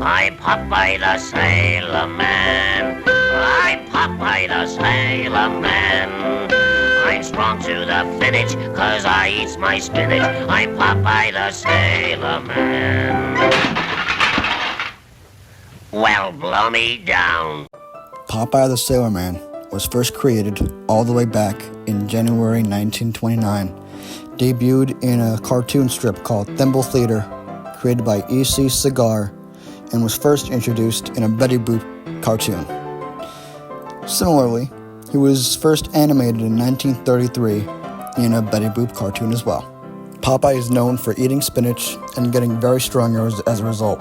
I'm Popeye the Sailor Man. I'm Popeye the Sailor Man. I'm strong to the finish, 'cause I eats my spinach. I'm Popeye the Sailor Man. Well, blow me down. Popeye the Sailor Man was first created all the way back in January 1929, debuted in a cartoon strip called Thimble Theater, created by E.C. Cigar, and was first introduced in a Betty Boop cartoon. Similarly, he was first animated in 1933 in a Betty Boop cartoon as well. Popeye is known for eating spinach and getting very strong as a result.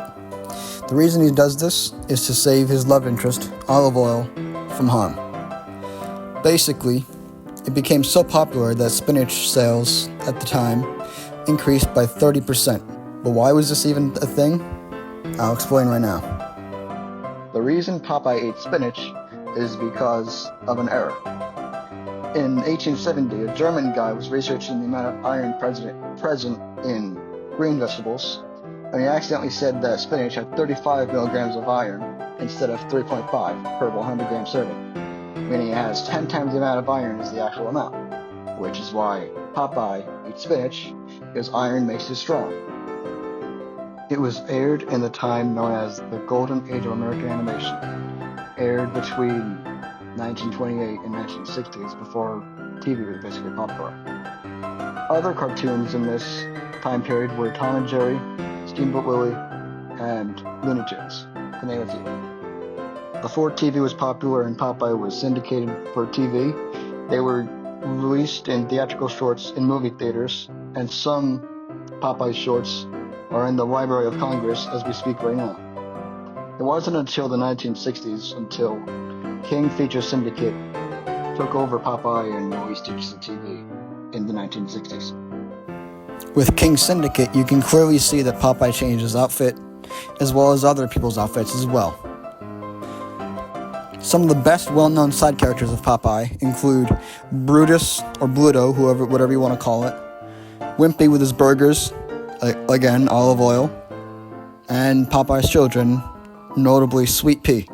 The reason he does this is to save his love interest, Olive Oil, from harm. Basically, it became so popular that spinach sales at the time increased by 30%. But why was this even a thing? I'll explain right now. The reason Popeye ate spinach is because of an error. In 1870, a German guy was researching the amount of iron present in green vegetables, and he accidentally said that spinach had 35 milligrams of iron instead of 3.5 per 100 gram serving, meaning it has 10 times the amount of iron as the actual amount, which is why Popeye eats spinach, because iron makes you strong. It was aired in the time known as the Golden Age of American Animation, aired between 1928 and 1960s, before TV was basically popular. Other cartoons in this time period were Tom and Jerry, Steamboat Willie, and Looney Tunes, to name a few. Before TV was popular and Popeye was syndicated for TV, they were released in theatrical shorts in movie theaters, and some Popeye shorts are in the Library of Congress as we speak right now. It wasn't until the 1960s until King Feature Syndicate took over Popeye and released it to TV in the 1960s. With King Syndicate, you can clearly see that Popeye changed his outfit, as well as other people's outfits as well. Some of the best well-known side characters of Popeye include Brutus, or Bluto, whatever you want to call it, Wimpy with his burgers, again, Olive Oil, and Popeye's children, notably Sweet Pea.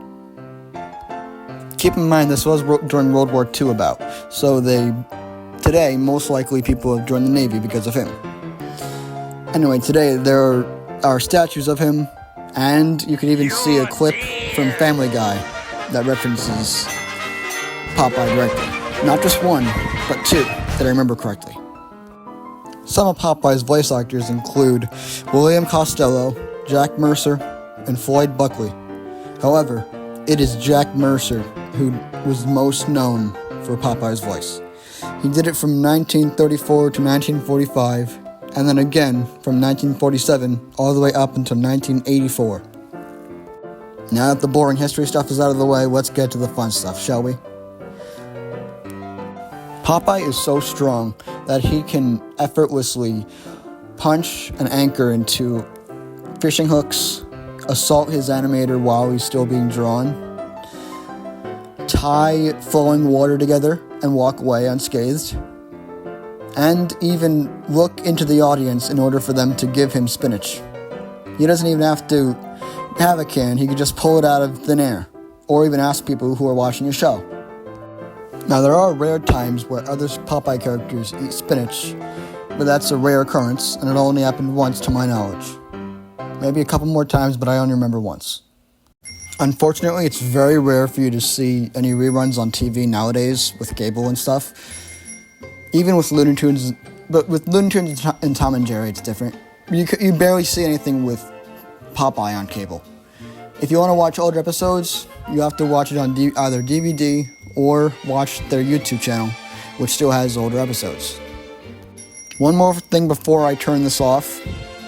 Keep in mind this was during World War II so today, most likely people have joined the Navy because of him. Anyway, today there are statues of him, and you can even see a clip from Family Guy that references Popeye directly. Not just one, but two, that I remember correctly. Some of Popeye's voice actors include William Costello, Jack Mercer, and Floyd Buckley. However, it is Jack Mercer who was most known for Popeye's voice. He did it from 1934 to 1945, and then again from 1947 all the way up until 1984. Now that the boring history stuff is out of the way, let's get to the fun stuff, shall we? Popeye is so strong that he can effortlessly punch an anchor into fishing hooks, assault his animator while he's still being drawn, tie flowing water together and walk away unscathed, and even look into the audience in order for them to give him spinach. He doesn't even have to have a can, he could just pull it out of thin air, or even ask people who are watching a show. Now, there are rare times where other Popeye characters eat spinach, but that's a rare occurrence, and it only happened once to my knowledge. Maybe a couple more times, but I only remember once. Unfortunately, it's very rare for you to see any reruns on TV nowadays with cable and stuff. Even with Looney Tunes, but with Looney Tunes and Tom and Jerry, it's different. You barely see anything with Popeye on cable. If you want to watch older episodes, you have to watch it on either DVD or watch their YouTube channel, which still has older episodes. One more thing before I turn this off,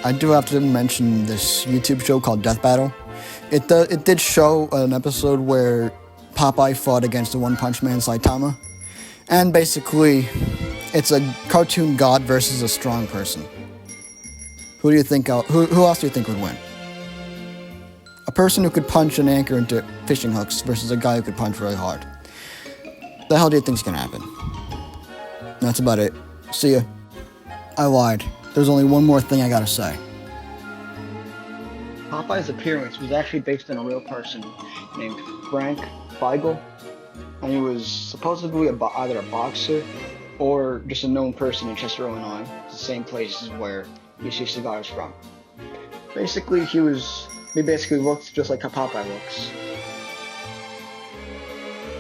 I do have to mention this YouTube show called Death Battle. It did show an episode where Popeye fought against the One Punch Man Saitama, and basically, it's a cartoon god versus a strong person. Who else do you think would win? A person who could punch an anchor into fishing hooks versus a guy who could punch really hard. The hell do you think's gonna happen? That's about it. See ya. I lied. There's only one more thing I gotta say. Popeye's appearance was actually based on a real person named Frank Feigl, and he was supposedly either a boxer or just a known person in Chester, Illinois, the same place where EC Cigar is from. Basically, he basically looked just like how Popeye looks.